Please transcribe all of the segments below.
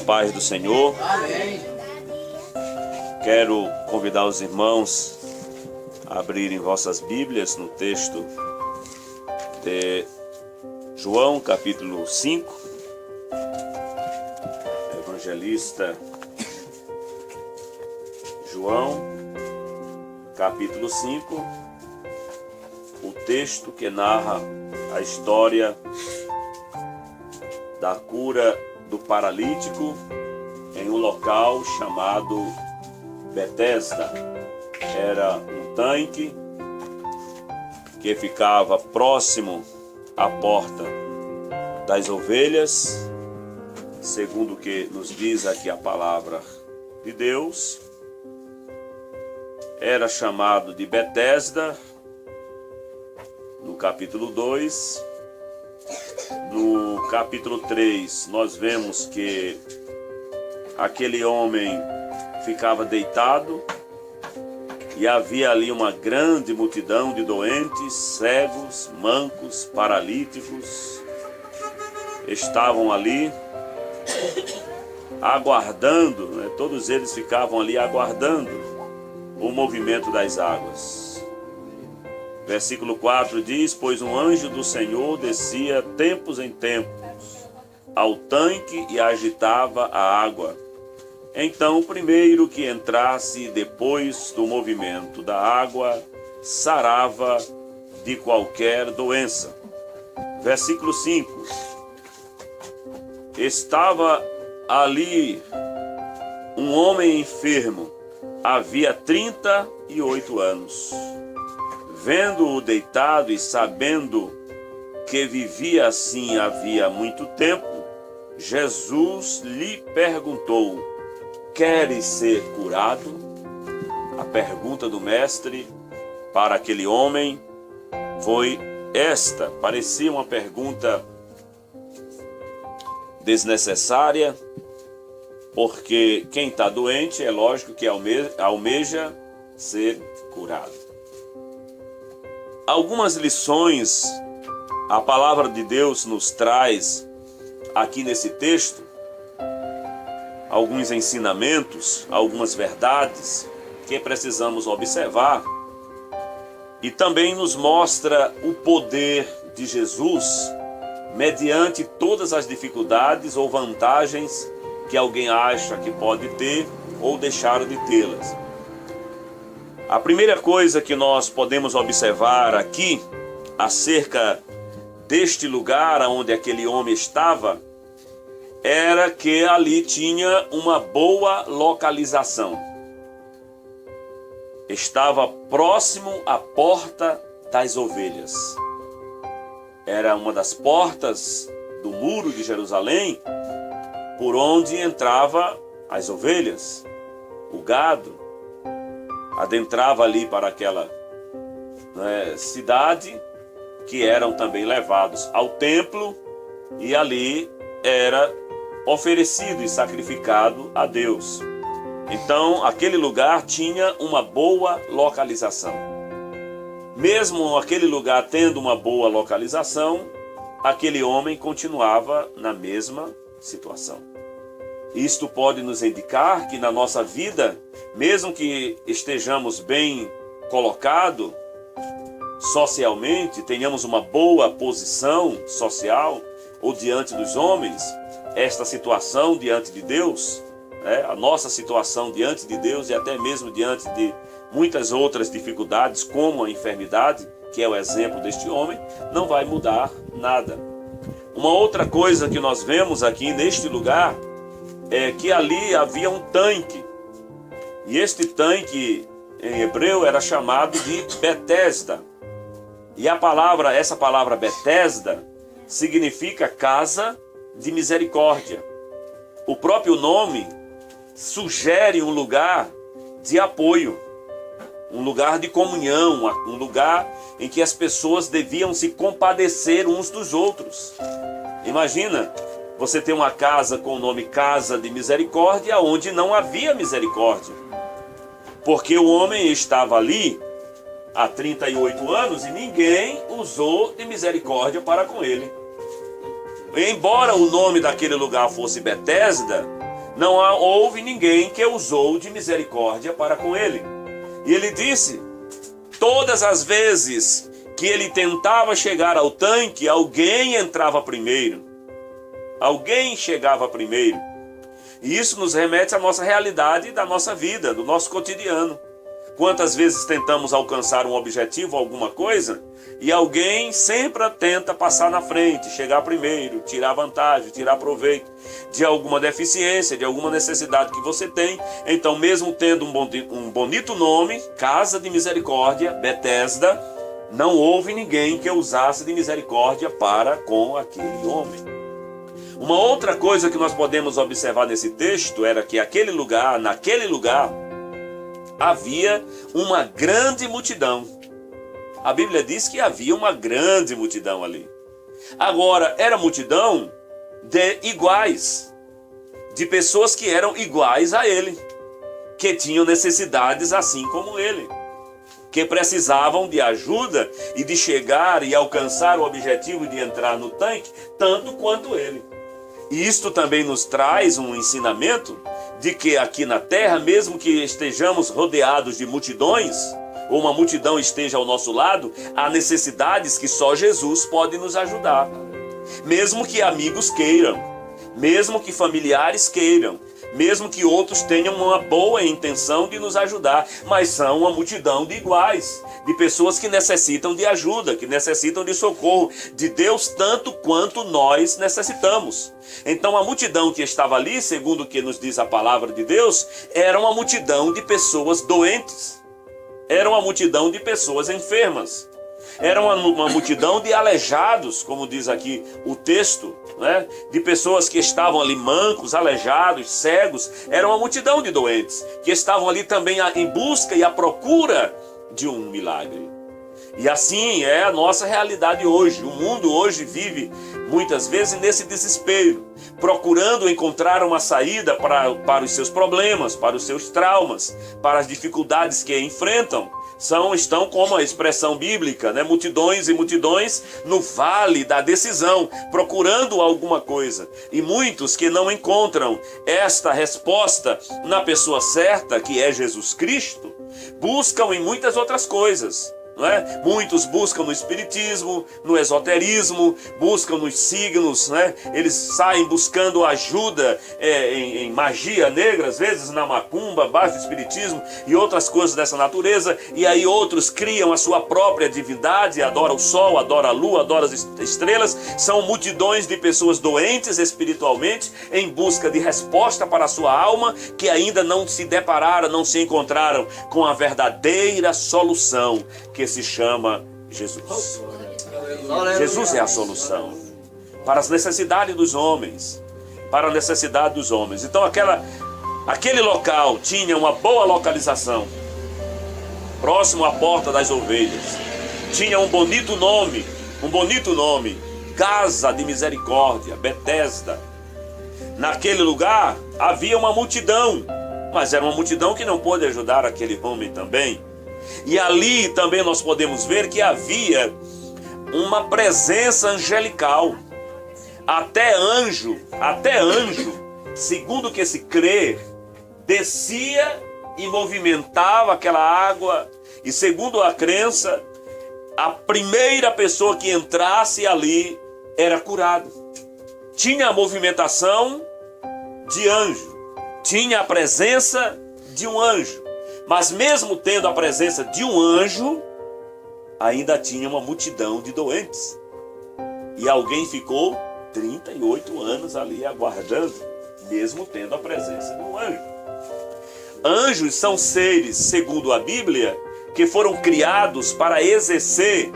paz do Senhor. Amém. Quero convidar os irmãos a abrirem vossas Bíblias no texto de João, capítulo 5. Evangelista João, capítulo 5. O texto que narra a história da cura do paralítico em um local chamado Betesda. Era um tanque que ficava próximo à porta das ovelhas, segundo o que nos diz aqui a palavra de Deus. Era chamado de Betesda no capítulo 2. No capítulo 3, nós vemos que aquele homem ficava deitado e havia ali uma grande multidão de doentes, cegos, mancos, paralíticos. Estavam ali aguardando, né? Todos eles ficavam ali aguardando o movimento das águas. Versículo 4 diz: pois um anjo do Senhor descia tempos em tempos ao tanque e agitava a água. Então o primeiro que entrasse depois do movimento da água sarava de qualquer doença. Versículo 5. Estava ali um homem enfermo, havia 38 anos. Vendo-o deitado e sabendo que vivia assim havia muito tempo, Jesus lhe perguntou: queres ser curado? A pergunta do mestre para aquele homem foi esta. Parecia uma pergunta desnecessária, porque quem está doente é lógico que almeja ser curado. Algumas lições a palavra de Deus nos traz aqui nesse texto, alguns ensinamentos, algumas verdades que precisamos observar, e também nos mostra o poder de Jesus mediante todas as dificuldades ou vantagens que alguém acha que pode ter ou deixar de tê-las. A primeira coisa que nós podemos observar aqui acerca deste lugar onde aquele homem estava era que ali tinha uma boa localização. Estava próximo à porta das ovelhas. Era uma das portas do muro de Jerusalém por onde entrava as ovelhas, o gado. Adentrava ali para aquela cidade, que eram também levados ao templo, e ali era oferecido e sacrificado a Deus. Então aquele lugar tinha uma boa localização. Mesmo aquele lugar tendo uma boa localização, aquele homem continuava na mesma situação. Isto pode nos indicar que na nossa vida, mesmo que estejamos bem colocados socialmente, tenhamos uma boa posição social ou diante dos homens, esta situação diante de Deus, a nossa situação diante de Deus e até mesmo diante de muitas outras dificuldades, como a enfermidade, que é o exemplo deste homem, não vai mudar nada. Uma outra coisa que nós vemos aqui neste lugar é que ali havia um tanque, e este tanque em hebreu era chamado de Betesda, e essa palavra Betesda significa casa de misericórdia. O próprio nome sugere um lugar de apoio, um lugar de comunhão, um lugar em que as pessoas deviam se compadecer uns dos outros. Imagina você ter uma casa com o nome Casa de Misericórdia, onde não havia misericórdia. Porque o homem estava ali há 38 anos e ninguém usou de misericórdia para com ele. Embora o nome daquele lugar fosse Betesda, houve ninguém que usou de misericórdia para com ele. E ele disse, todas as vezes que ele tentava chegar ao tanque, alguém entrava primeiro. Alguém chegava primeiro. E isso nos remete à nossa realidade da nossa vida, do nosso cotidiano. Quantas vezes tentamos alcançar um objetivo, alguma coisa, e alguém sempre tenta passar na frente, chegar primeiro, tirar vantagem, tirar proveito de alguma deficiência, de alguma necessidade que você tem. Então, mesmo tendo um bonito nome, Casa de Misericórdia, Betesda, não houve ninguém que usasse de misericórdia para com aquele homem. Uma outra coisa que nós podemos observar nesse texto era que naquele lugar, havia uma grande multidão. A Bíblia diz que havia uma grande multidão ali. Agora, era multidão de iguais, de pessoas que eram iguais a ele, que tinham necessidades assim como ele, que precisavam de ajuda e de chegar e alcançar o objetivo de entrar no tanque, tanto quanto ele. E isto também nos traz um ensinamento de que aqui na terra, mesmo que estejamos rodeados de multidões, ou uma multidão esteja ao nosso lado, há necessidades que só Jesus pode nos ajudar. Mesmo que amigos queiram, mesmo que familiares queiram, mesmo que outros tenham uma boa intenção de nos ajudar, mas são uma multidão de iguais, de pessoas que necessitam de ajuda, que necessitam de socorro de Deus tanto quanto nós necessitamos. Então a multidão que estava ali, segundo o que nos diz a palavra de Deus, era uma multidão de pessoas doentes, era uma multidão de pessoas enfermas, era uma multidão de aleijados, como diz aqui o texto, né? De pessoas que estavam ali mancos, aleijados, cegos. Era uma multidão de doentes que estavam ali também em busca e à procura de um milagre. E assim é a nossa realidade hoje. O mundo hoje vive muitas vezes nesse desespero, procurando encontrar uma saída para os seus problemas, para os seus traumas, para as dificuldades que enfrentam. Estão como a expressão bíblica, né? Multidões e multidões no vale da decisão, procurando alguma coisa. E muitos que não encontram esta resposta na pessoa certa, que é Jesus Cristo, buscam em muitas outras coisas. Não é? Muitos buscam no espiritismo, no esoterismo, buscam nos signos, né? Eles saem buscando ajuda em magia negra, às vezes na macumba, baixo espiritismo e outras coisas dessa natureza, e aí outros criam a sua própria divindade, adora o sol, adora a lua, adora as estrelas. São multidões de pessoas doentes espiritualmente, em busca de resposta para a sua alma, que ainda não se depararam, não se encontraram com a verdadeira solução, que se chama Jesus. Jesus é a solução para as necessidades dos homens, para a necessidade dos homens. Então aquele local tinha uma boa localização, próximo à porta das ovelhas, tinha um bonito nome, Casa de Misericórdia, Betesda. Naquele lugar havia uma multidão, mas era uma multidão que não pôde ajudar aquele homem também. E ali também nós podemos ver que havia uma presença angelical. Até anjo, segundo o que se crê, descia e movimentava aquela água. E segundo a crença, a primeira pessoa que entrasse ali era curado. Tinha a movimentação de anjo, tinha a presença de um anjo. Mas mesmo tendo a presença de um anjo, ainda tinha uma multidão de doentes. E alguém ficou 38 anos ali aguardando, mesmo tendo a presença de um anjo. Anjos são seres, segundo a Bíblia, que foram criados para exercer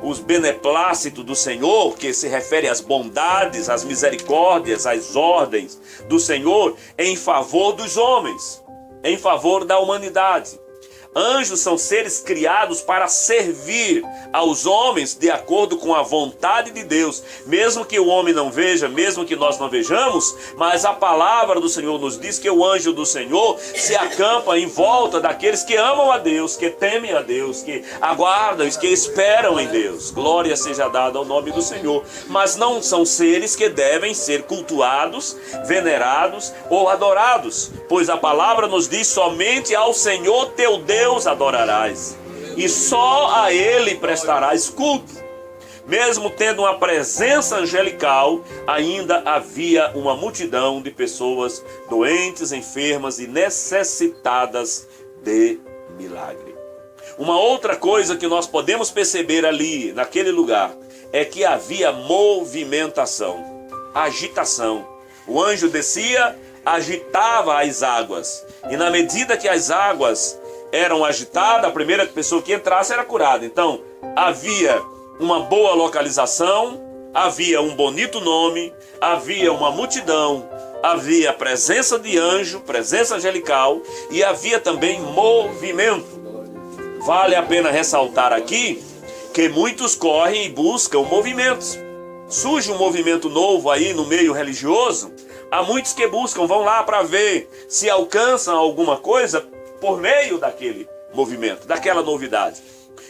os beneplácitos do Senhor, que se refere às bondades, às misericórdias, às ordens do Senhor em favor dos homens, em favor da humanidade. Anjos são seres criados para servir aos homens de acordo com a vontade de Deus. Mesmo que o homem não veja, mesmo que nós não vejamos, mas a palavra do Senhor nos diz que o anjo do Senhor se acampa em volta daqueles que amam a Deus, que temem a Deus, que aguardam, que esperam em Deus. Glória seja dada ao nome do Senhor. Mas não são seres que devem ser cultuados, venerados ou adorados, pois a palavra nos diz: somente ao Senhor teu Deus adorarás, e só a Ele prestarás culto. Mesmo tendo uma presença angelical, ainda havia uma multidão de pessoas doentes, enfermas e necessitadas de milagre. Uma outra coisa que nós podemos perceber ali, naquele lugar, é que havia movimentação, agitação. O anjo descia, agitava as águas, e na medida que as águas eram agitadas, a primeira pessoa que entrasse era curada. Então havia uma boa localização, havia um bonito nome, havia uma multidão, havia presença de anjo, presença angelical, e havia também movimento. Vale a pena ressaltar aqui que muitos correm e buscam movimentos. Surge um movimento novo aí no meio religioso, há muitos que buscam, vão lá para ver se alcançam alguma coisa por meio daquele movimento, daquela novidade.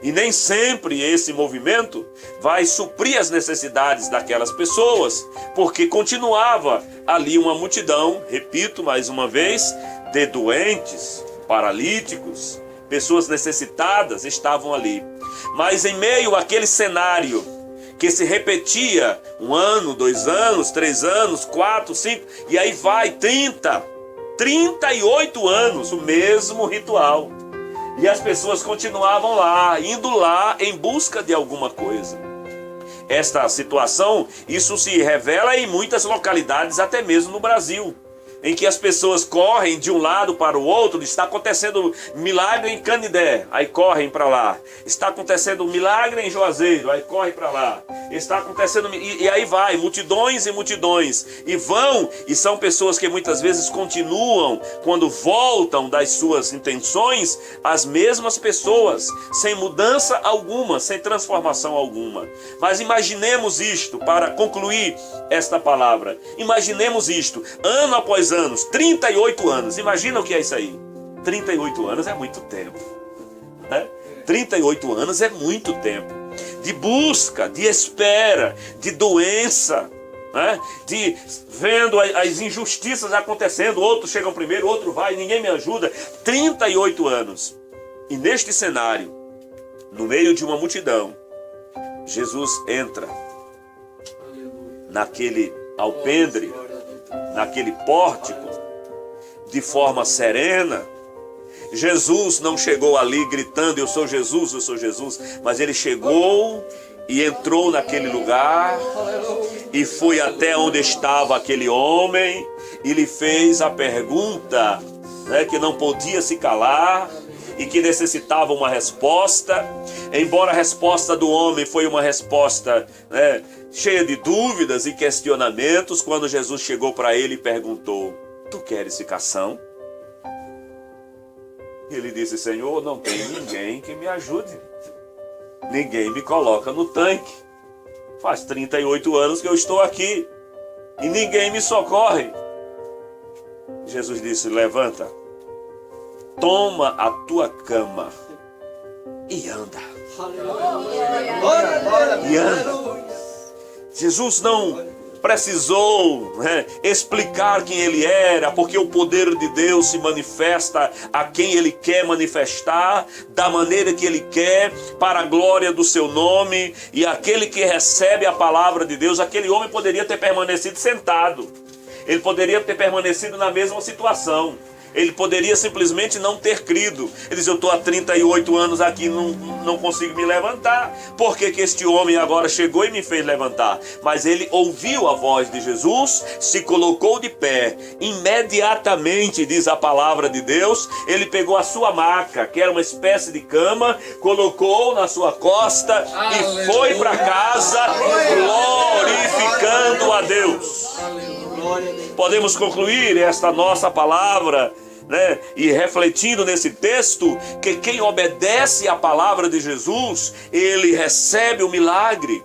E nem sempre esse movimento vai suprir as necessidades daquelas pessoas, porque continuava ali uma multidão, repito mais uma vez, de doentes, paralíticos, pessoas necessitadas estavam ali. Mas em meio àquele cenário que se repetia 1 ano, 2 anos, 3 anos, 4, 5, e aí vai 38 anos, o mesmo ritual. E as pessoas continuavam lá, indo lá em busca de alguma coisa. Esta situação, isso se revela em muitas localidades, até mesmo no Brasil, em que as pessoas correm de um lado para o outro. Está acontecendo milagre em Canidé, aí correm para lá. Está acontecendo milagre em Juazeiro, aí correm para lá. Está acontecendo, e aí vai, multidões e multidões, e vão, e são pessoas que muitas vezes continuam, quando voltam das suas intenções, as mesmas pessoas, sem mudança alguma, sem transformação alguma. Mas imaginemos isto, para concluir esta palavra, imaginemos isto, ano após ano, 38 anos, imagina o que é isso aí. 38 anos é muito tempo, né? 38 anos é muito tempo de busca, de espera, de doença, né? De vendo as injustiças acontecendo, outros chegam primeiro, outro vai, ninguém me ajuda. 38 anos. E neste cenário, no meio de uma multidão, Jesus entra naquele alpendre, naquele pórtico, de forma serena. Jesus não chegou ali gritando: eu sou Jesus, eu sou Jesus, mas ele chegou e entrou naquele lugar e foi até onde estava aquele homem e lhe fez a pergunta, né, que não podia se calar e que necessitava uma resposta. Embora a resposta do homem foi uma resposta, né, cheia de dúvidas e questionamentos, quando Jesus chegou para ele e perguntou: tu queres ficar são? Ele disse: Senhor, não tem ninguém que me ajude. Ninguém me coloca no tanque. Faz 38 anos que eu estou aqui e ninguém me socorre. Jesus disse: levanta, toma a tua cama e anda. E anda. Jesus não precisou, explicar quem ele era, porque o poder de Deus se manifesta a quem ele quer manifestar, da maneira que ele quer, para a glória do seu nome. E aquele que recebe a palavra de Deus, aquele homem poderia ter permanecido sentado, ele poderia ter permanecido na mesma situação, ele poderia simplesmente não ter crido. Ele diz: eu estou há 38 anos aqui, não consigo me levantar. Por que este homem agora chegou e me fez levantar? Mas ele ouviu a voz de Jesus, se colocou de pé. Imediatamente, diz a palavra de Deus, ele pegou a sua maca, que era uma espécie de cama, colocou na sua costa e foi para casa glorificando a Deus. Podemos concluir esta nossa palavra né, e refletindo nesse texto, que quem obedece à palavra de Jesus, ele recebe o milagre.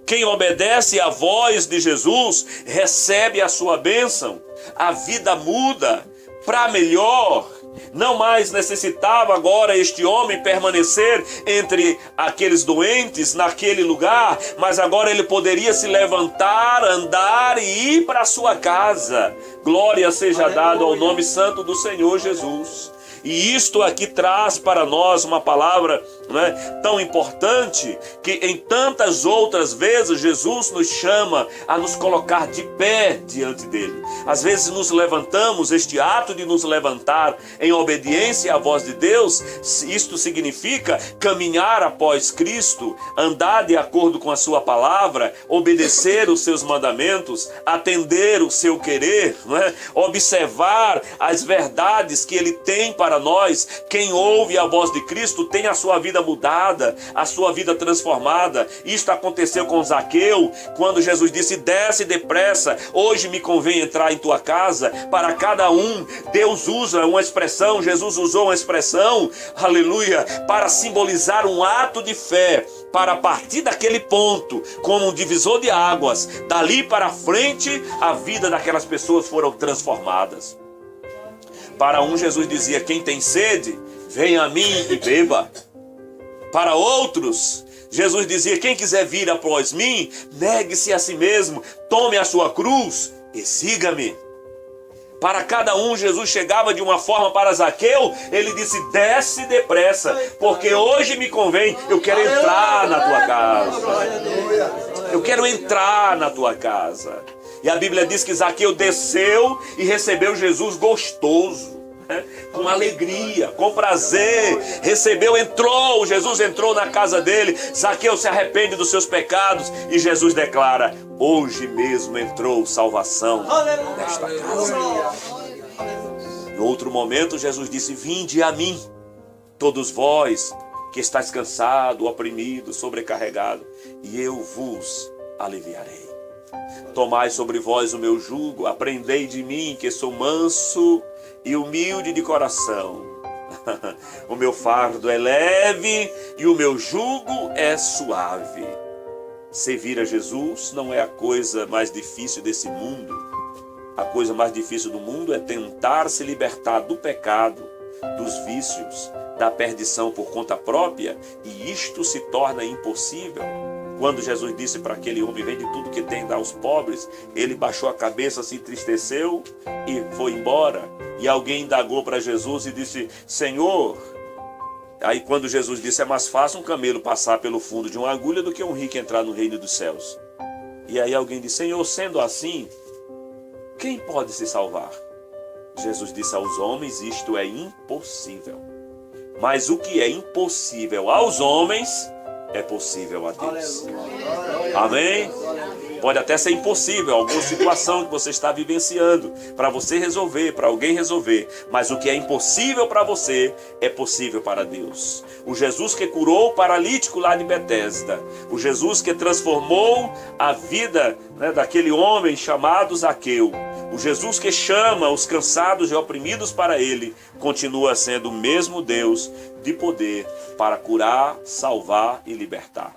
Quem obedece à voz de Jesus, recebe a sua bênção. A vida muda para melhor. Não mais necessitava agora este homem permanecer entre aqueles doentes naquele lugar, mas agora ele poderia se levantar, andar e ir para a sua casa. Glória seja dada ao nome santo do Senhor Jesus. E isto aqui traz para nós uma palavra, né, tão importante, que em tantas outras vezes Jesus nos chama a nos colocar de pé diante dele. Às vezes nos levantamos, este ato de nos levantar em obediência à voz de Deus, isto significa caminhar após Cristo, andar de acordo com a sua palavra, obedecer os seus mandamentos, atender o seu querer, né, observar as verdades que ele tem para nós. Quem ouve a voz de Cristo tem a sua vida mudada, a sua vida transformada. Isto aconteceu com Zaqueu, quando Jesus disse: desce depressa, hoje me convém entrar em tua casa. Para cada um, Deus usa uma expressão, Jesus usou uma expressão, aleluia, para simbolizar um ato de fé, para partir daquele ponto, como um divisor de águas, dali para frente, a vida daquelas pessoas foram transformadas. Para um, Jesus dizia: quem tem sede, venha a mim e beba. Para outros, Jesus dizia: quem quiser vir após mim, negue-se a si mesmo, tome a sua cruz e siga-me. Para cada um, Jesus chegava de uma forma. Para Zaqueu, ele disse: desce depressa, porque hoje me convém, eu quero entrar na tua casa. Eu quero entrar na tua casa. E a Bíblia diz que Zaqueu desceu e recebeu Jesus gostoso, né? Com alegria, com prazer. Recebeu, entrou, Jesus entrou na casa dele. Zaqueu se arrepende dos seus pecados e Jesus declara: hoje mesmo entrou salvação nesta casa. Em outro momento, Jesus disse: vinde a mim, todos vós que estáis cansado, oprimido, sobrecarregado, e eu vos aliviarei. Tomai sobre vós o meu jugo, aprendei de mim, que sou manso e humilde de coração. O meu fardo é leve e o meu jugo é suave. Servir a Jesus não é a coisa mais difícil desse mundo. A coisa mais difícil do mundo é tentar se libertar do pecado, dos vícios, da perdição por conta própria, e isto se torna impossível. Quando Jesus disse para aquele homem: vende tudo que tem, dá aos pobres, ele baixou a cabeça, se entristeceu e foi embora. E alguém indagou para Jesus e disse: Senhor, aí quando Jesus disse: é mais fácil um camelo passar pelo fundo de uma agulha do que um rico entrar no reino dos céus. E aí alguém disse: Senhor, sendo assim, quem pode se salvar? Jesus disse aos homens: isto é impossível. Mas o que é impossível aos homens é possível a Deus. Amém? Pode até ser impossível alguma situação que você está vivenciando para você resolver, para alguém resolver, mas o que é impossível para você é possível para Deus. O Jesus que curou o paralítico lá de Betesda, o Jesus que transformou a vida, né, daquele homem chamado Zaqueu, o Jesus que chama os cansados e oprimidos para ele, continua sendo o mesmo Deus de poder para curar, salvar e libertar.